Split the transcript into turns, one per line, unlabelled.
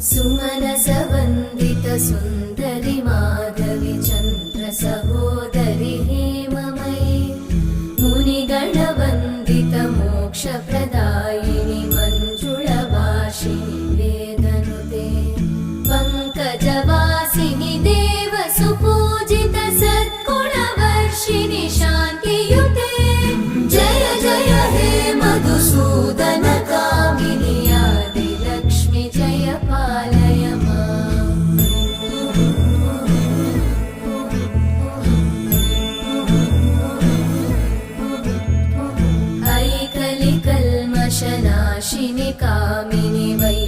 सुमनसवन्दित सुन्दरि माधवि चन्द्र सहोदरि हेममयि मुनिगणवन्दित मोक्षप्रदायिनि मञ्जुळभाषिणि वेदनुते पङ्कजवासिनि देवसुपूजित सद्गुणवर्षिणि शान्तियुते जय जय हे मधुसूदन कामिनि आदिलक्ष्मि जय पालय माम्। ऐकलिकल्मषनाशिनि कामिनि वै